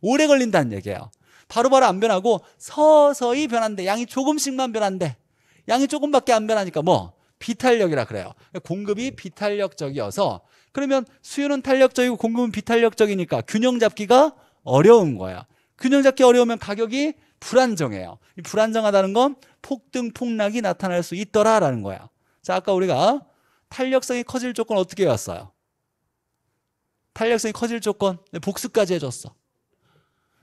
오래 걸린다는 얘기예요. 바로바로 안 변하고 서서히 변한대. 양이 조금씩만 변한대. 양이 조금밖에 안 변하니까 뭐? 비탄력이라 그래요. 공급이 비탄력적이어서, 그러면 수요는 탄력적이고 공급은 비탄력적이니까 균형 잡기가 어려운 거예요. 균형 잡기 어려우면 가격이 불안정해요. 이 불안정하다는 건 폭등 폭락이 나타날 수 있더라라는 거야. 자, 아까 우리가 탄력성이 커질 조건 어떻게 외웠어요? 탄력성이 커질 조건 복수까지 해줬어.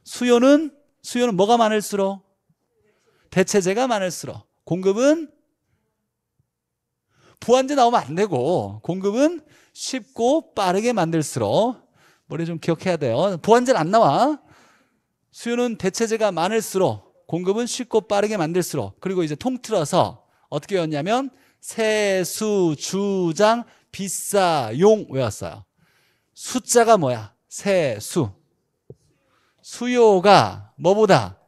수요는 뭐가 많을수록? 대체재가 많을수록. 공급은 부한제 나오면 안 되고, 공급은 쉽고 빠르게 만들수록. 머리 좀 기억해야 돼요. 부한제는 안 나와. 수요는 대체재가 많을수록, 공급은 쉽고 빠르게 만들수록. 그리고 이제 통틀어서 어떻게 외웠냐면 세수, 주장, 비싸, 용 외웠어요. 숫자가 뭐야? 세수. 수요가 뭐보다?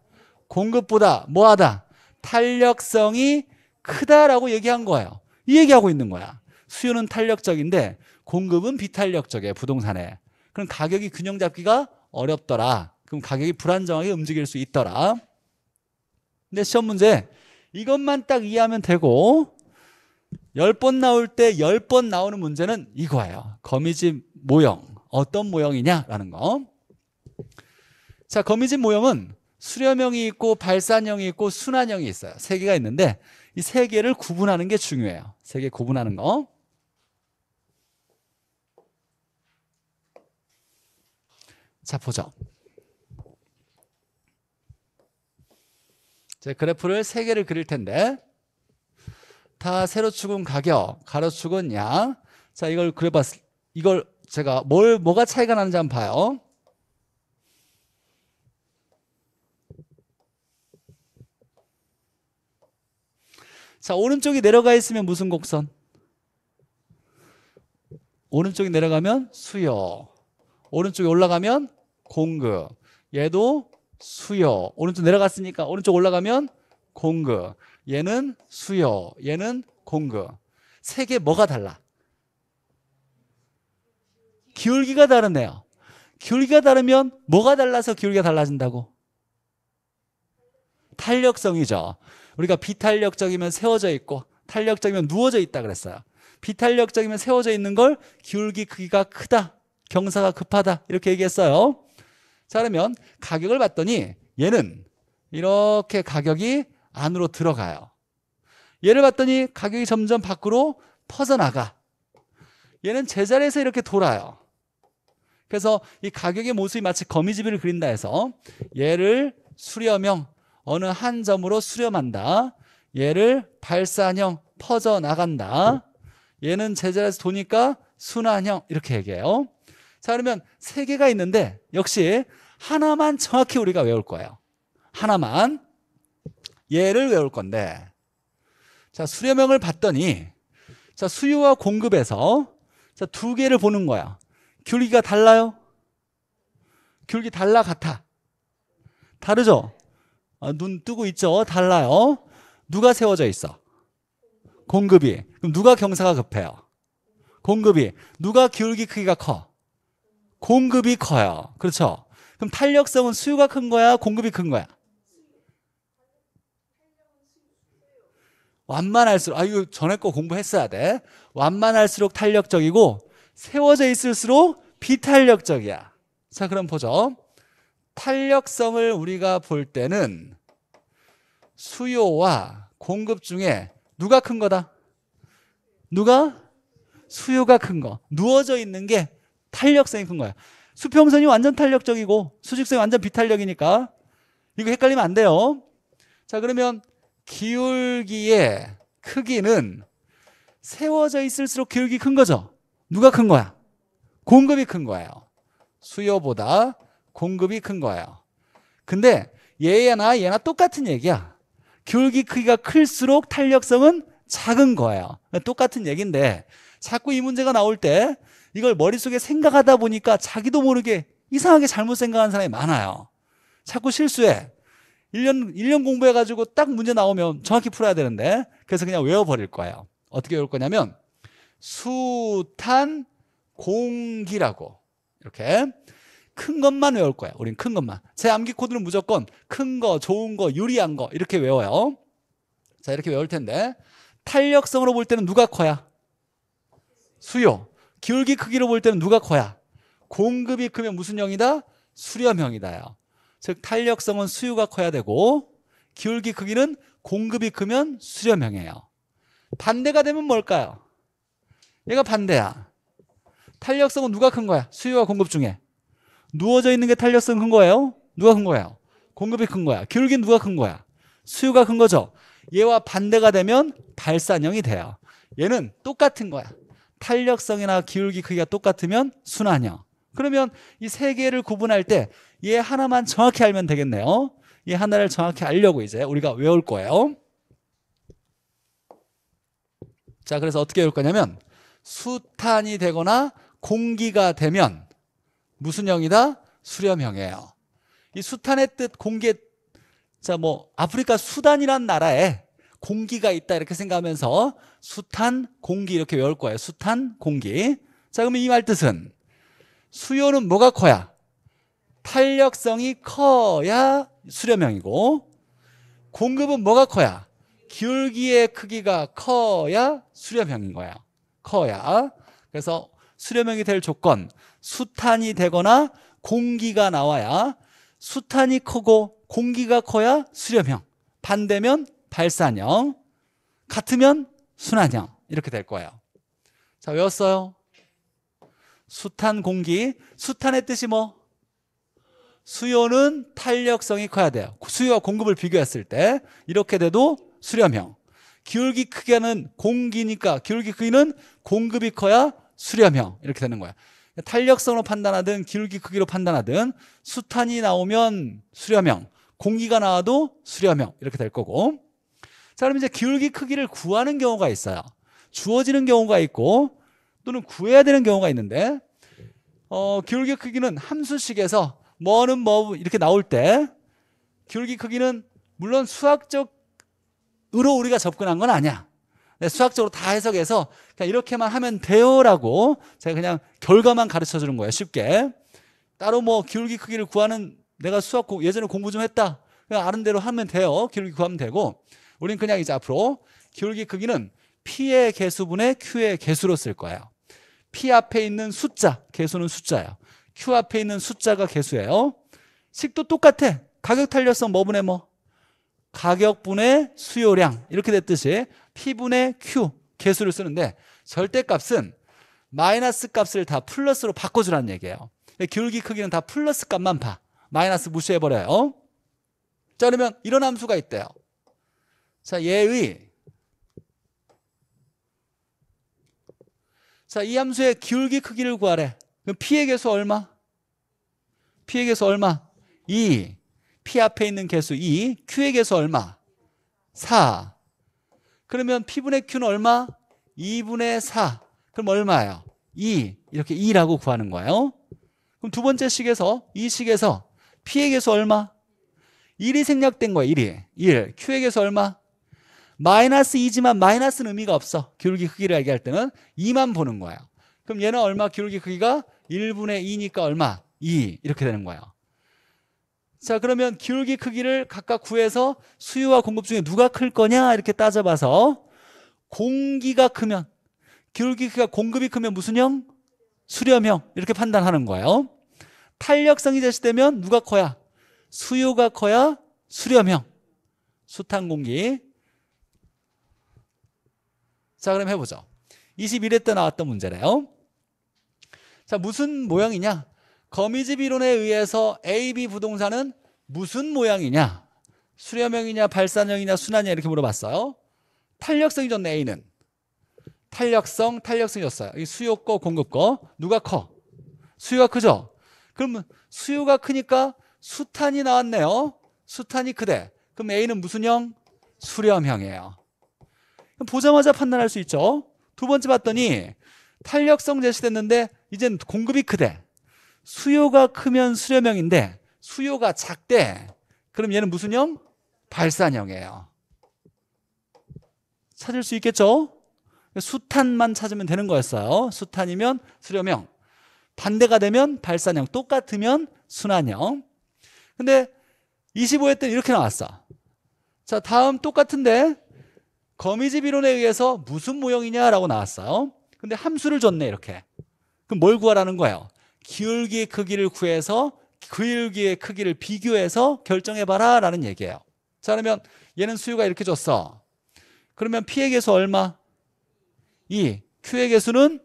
공급보다 뭐하다? 탄력성이 크다라고 얘기한 거예요. 이 얘기하고 있는 거야. 수요는 탄력적인데 공급은 비탄력적이에요, 부동산에. 그럼 가격이 균형 잡기가 어렵더라. 그럼 가격이 불안정하게 움직일 수 있더라. 근데 시험 문제 이것만 딱 이해하면 되고, 10번 나올 때 10번 나오는 문제는 이거예요. 거미집 모형. 어떤 모형이냐라는 거. 자, 거미집 모형은 수렴형이 있고 발산형이 있고 순환형이 있어요. 세 개가 있는데 이 세 개를 구분하는 게 중요해요. 세 개 구분하는 거. 자, 보죠. 제 그래프를 세 개를 그릴 텐데, 다 세로축은 가격, 가로축은 양. 자, 이걸 그려봤을, 이걸 제가 뭐가 차이가 나는지 한번 봐요. 자, 오른쪽이 내려가 있으면 무슨 곡선? 오른쪽이 내려가면 수요. 오른쪽이 올라가면 공급. 얘도 수요. 오른쪽 내려갔으니까 오른쪽 올라가면 공급. 얘는 수요. 얘는 공급. 세 개 뭐가 달라? 기울기가 다르네요. 기울기가 다르면 뭐가 달라서 기울기가 달라진다고? 탄력성이죠. 우리가 비탄력적이면 세워져 있고 탄력적이면 누워져 있다 그랬어요. 비탄력적이면 세워져 있는 걸 기울기 크기가 크다, 경사가 급하다 이렇게 얘기했어요. 자, 그러면 가격을 봤더니 얘는 이렇게 가격이 안으로 들어가요. 얘를 봤더니 가격이 점점 밖으로 퍼져나가. 얘는 제자리에서 이렇게 돌아요. 그래서 이 가격의 모습이 마치 거미집을 그린다 해서 얘를 수렴형, 어느 한 점으로 수렴한다. 얘를 발산형, 퍼져나간다. 얘는 제자리에서 도니까 순환형 이렇게 얘기해요. 자, 그러면 세 개가 있는데 역시 하나만 정확히 우리가 외울 거예요. 하나만. 얘를 외울 건데, 자, 수렴형을 봤더니, 자, 수요와 공급에서 자, 두 개를 보는 거야. 기울기가 달라요? 기울기 달라, 같아? 다르죠? 눈 뜨고 있죠? 달라요. 누가 세워져 있어? 공급이. 그럼 누가 경사가 급해요? 공급이. 누가 기울기 크기가 커? 공급이 커요. 그렇죠? 그럼 탄력성은 수요가 큰 거야? 공급이 큰 거야? 완만할수록, 이거 전에 거 공부했어야 돼. 완만할수록 탄력적이고 세워져 있을수록 비탄력적이야. 자, 그럼 보죠. 탄력성을 우리가 볼 때는 수요와 공급 중에 누가 큰 거다? 누가? 수요가 큰 거. 누워져 있는 게 탄력성이 큰 거야. 수평선이 완전 탄력적이고 수직선이 완전 비탄력이니까 이거 헷갈리면 안 돼요. 자, 그러면 기울기의 크기는 세워져 있을수록 기울기 큰 거죠. 누가 큰 거야? 공급이 큰 거예요. 수요보다 공급이 큰 거예요. 근데 얘나 똑같은 얘기야. 기울기 크기가 클수록 탄력성은 작은 거예요. 똑같은 얘기인데 자꾸 이 문제가 나올 때 이걸 머릿속에 생각하다 보니까 자기도 모르게 이상하게 잘못 생각하는 사람이 많아요. 자꾸 실수해. 1년 공부해가지고 딱 문제 나오면 정확히 풀어야 되는데 그래서 그냥 외워버릴 거예요. 어떻게 외울 거냐면 수탄 공기라고 이렇게 큰 것만 외울 거예요. 우린 큰 것만. 제 암기 코드는 무조건 큰 거, 좋은 거, 유리한 거 이렇게 외워요. 자, 이렇게 외울 텐데 탄력성으로 볼 때는 누가 커야? 수요. 기울기 크기로 볼 때는 누가 커야? 공급이 크면 무슨 형이다? 수렴형이다요. 즉 탄력성은 수요가 커야 되고 기울기 크기는 공급이 크면 수렴형이에요. 반대가 되면 뭘까요? 얘가 반대야. 탄력성은 누가 큰 거야? 수요와 공급 중에. 누워져 있는 게 탄력성 큰 거예요? 누가 큰 거예요? 공급이 큰 거야. 기울기는 누가 큰 거야? 수요가 큰 거죠. 얘와 반대가 되면 발산형이 돼요. 얘는 똑같은 거야. 탄력성이나 기울기 크기가 똑같으면 순환형. 그러면 이 세 개를 구분할 때 얘 하나만 정확히 알면 되겠네요. 이 하나를 정확히 알려고 이제 우리가 외울 거예요. 자, 그래서 어떻게 외울 거냐면 수탄이 되거나 공기가 되면 무슨 형이다? 수렴형이에요. 이 수탄의 뜻 공기의 자, 아프리카 수단이란 나라에 공기가 있다 이렇게 생각하면서 수탄 공기 이렇게 외울 거예요. 수탄 공기. 자, 그러면 이 말 뜻은 수요는 뭐가 커야? 탄력성이 커야 수렴형이고 공급은 뭐가 커야? 기울기의 크기가 커야 수렴형인 거야. 커야. 그래서 수렴형이 될 조건 수탄이 되거나 공기가 나와야 수탄이 크고 공기가 커야 수렴형. 반대면 발산형. 같으면 순환형. 이렇게 될 거예요. 자, 외웠어요? 수탄 공기. 수탄의 뜻이 뭐? 수요는 탄력성이 커야 돼요. 수요와 공급을 비교했을 때 이렇게 돼도 수렴형. 기울기 크기는 공기니까 기울기 크기는 공급이 커야 수렴형. 이렇게 되는 거야. 탄력성으로 판단하든 기울기 크기로 판단하든 수탄이 나오면 수렴형, 공기가 나와도 수렴형 이렇게 될 거고. 자, 그럼 이제 기울기 크기를 구하는 경우가 있어요. 주어지는 경우가 있고 또는 구해야 되는 경우가 있는데 기울기 크기는 함수식에서 뭐는 뭐 이렇게 나올 때 기울기 크기는 물론 수학적으로 우리가 접근한 건 아니야. 수학적으로 다 해석해서 그냥 이렇게만 하면 돼요라고 제가 그냥 결과만 가르쳐 주는 거예요. 쉽게. 따로 뭐 기울기 크기를 구하는 내가 수학 예전에 공부 좀 했다. 그냥 아는 대로 하면 돼요. 기울기 구하면 되고 우린 그냥 이제 앞으로 기울기 크기는 P의 개수분의 Q의 개수로 쓸 거예요. P 앞에 있는 숫자, 개수는 숫자예요. Q 앞에 있는 숫자가 개수예요. 식도 똑같아. 가격 탄력성 뭐분의 뭐? 가격분의 수요량 이렇게 됐듯이 P분의 Q 개수를 쓰는데 절대값은 마이너스 값을 다 플러스로 바꿔주라는 얘기예요. 기울기 크기는 다 플러스 값만 봐. 마이너스 무시해버려요. 자, 그러면 이런 함수가 있대요. 자, 얘의 자, 이 함수의 기울기 크기를 구하래. 그럼 P의 개수 얼마? P의 개수 얼마? 2. P 앞에 있는 개수 2. Q의 개수 얼마? 4. 그러면 P분의 Q는 얼마? 2분의 4. 그럼 얼마예요? 2. 이렇게 2라고 구하는 거예요. 그럼 두 번째 식에서 이 식에서 P의 개수 얼마? 1이 생략된 거예요. 1이. 1. Q의 개수 얼마? 마이너스 2지만 마이너스는 의미가 없어. 기울기 크기를 얘기할 때는 2만 보는 거예요. 그럼 얘는 얼마? 기울기 크기가 1분의 2니까 얼마? 2 이렇게 되는 거예요. 자, 그러면 기울기 크기를 각각 구해서 수요와 공급 중에 누가 클 거냐 이렇게 따져봐서 공기가 크면 기울기 크기가 공급이 크면 무슨 형? 수렴형 이렇게 판단하는 거예요. 탄력성이 제시되면 누가 커야? 수요가 커야 수렴형. 수탄 공기. 자, 그럼 해보죠. 21회 때 나왔던 문제래요. 자, 무슨 모양이냐? 거미집 이론에 의해서 A, B 부동산은 무슨 모양이냐? 수렴형이냐, 발산형이냐, 순환이냐 이렇게 물어봤어요. 탄력성이 좋네, A는. 탄력성이 줬어요. 이 수요 거, 공급 거. 누가 커? 수요가 크죠? 그러면 수요가 크니까 수탄이 나왔네요. 수탄이 크대. 그럼 A는 무슨 형? 수렴형이에요. 보자마자 판단할 수 있죠. 두 번째 봤더니 탄력성 제시됐는데 이젠 공급이 크대. 수요가 크면 수렴형인데 수요가 작대. 그럼 얘는 무슨 형? 발산형이에요. 찾을 수 있겠죠? 수탄만 찾으면 되는 거였어요. 수탄이면 수렴형. 반대가 되면 발산형. 똑같으면 순환형. 근데 25회 때는 이렇게 나왔어. 자, 다음 똑같은데 거미집 이론에 의해서 무슨 모형이냐라고 나왔어요. 근데 함수를 줬네, 이렇게. 그럼 뭘 구하라는 거예요? 기울기의 크기를 구해서 기울기의 크기를 비교해서 결정해봐라 라는 얘기예요. 자, 그러면 얘는 수요가 이렇게 줬어. 그러면 P의 개수 얼마? 2. Q의 개수는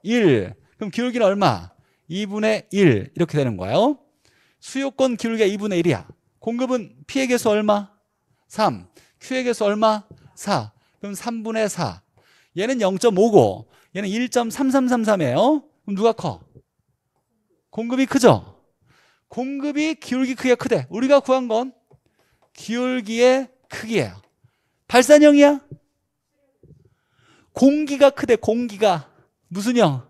1. 그럼 기울기는 얼마? 2분의 1 이렇게 되는 거예요. 수요권 기울기가 2분의 1이야. 공급은 P의 개수 얼마? 3. Q의 개수 얼마? 4. 그럼 3분의 4. 얘는 0.5고 얘는 1.3333이에요. 그럼 누가 커? 공급이 크죠? 공급이 기울기 크기가 크대. 우리가 구한 건 기울기의 크기예요. 발산형이야? 공기가 크대. 공기가 무슨 형?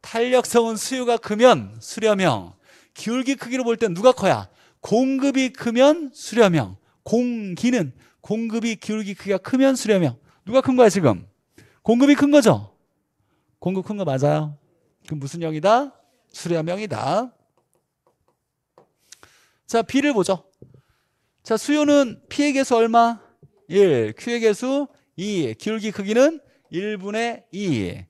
탄력성은 수요가 크면 수렴형. 기울기 크기로 볼 땐 누가 커야? 공급이 크면 수렴형. 공기는 공급이 기울기 크기가 크면 수렴형. 누가 큰 거야 지금? 공급이 큰 거죠? 공급 큰 거 맞아요. 그럼 무슨 형이다? 수렴형이다. 자, B를 보죠. 자, 수요는 P의 개수 얼마? 1. Q의 개수 2. 기울기 크기는 1분의 2.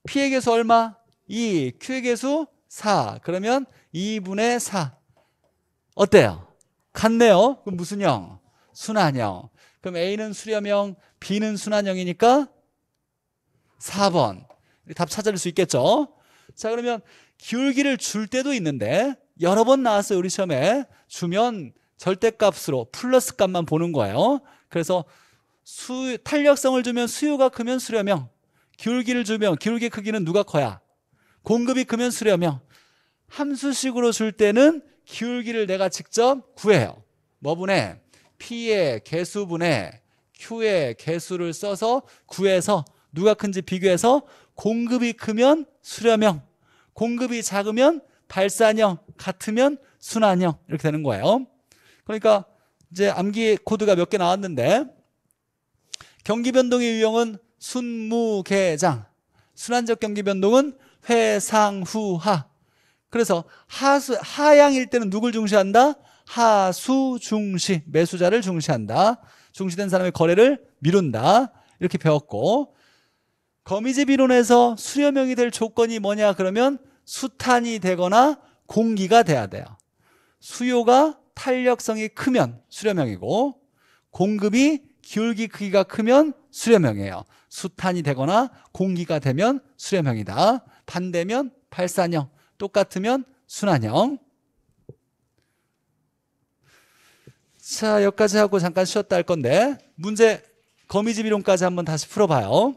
P의 개수 얼마? 2. Q의 개수 4. 그러면 2분의 4. 어때요? 같네요. 그럼 무슨 형? 순환형. 그럼 A는 수렴형, B는 순환형이니까 4번. 답 찾을 수 있겠죠? 자, 그러면 기울기를 줄 때도 있는데 여러 번 나왔어요. 우리 시험에. 주면 절대값으로 플러스 값만 보는 거예요. 그래서 탄력성을 주면 수요가 크면 수렴형, 기울기를 주면 기울기 크기는 누가 커야? 공급이 크면 수렴형. 함수식으로 줄 때는 기울기를 내가 직접 구해요. 뭐분에? P의 개수분에 Q의 개수를 써서 구해서 누가 큰지 비교해서 공급이 크면 수렴형, 공급이 작으면 발산형, 같으면 순환형 이렇게 되는 거예요. 그러니까 이제 암기 코드가 몇 개 나왔는데 경기 변동의 유형은 순무개장, 순환적 경기 변동은 회상후하. 그래서 하향일 때는 누굴 중시한다? 하수 중시, 매수자를 중시한다. 중시된 사람의 거래를 미룬다. 이렇게 배웠고, 거미집 이론에서 수렴형이 될 조건이 뭐냐 그러면 수탄이 되거나 공기가 돼야 돼요. 수요가 탄력성이 크면 수렴형이고 공급이 기울기 크기가 크면 수렴형이에요. 수탄이 되거나 공기가 되면 수렴형이다. 반대면 발산형, 똑같으면 순환형. 자, 여기까지 하고 잠깐 쉬었다 할 건데 문제 거미집 이론까지 한번 다시 풀어봐요.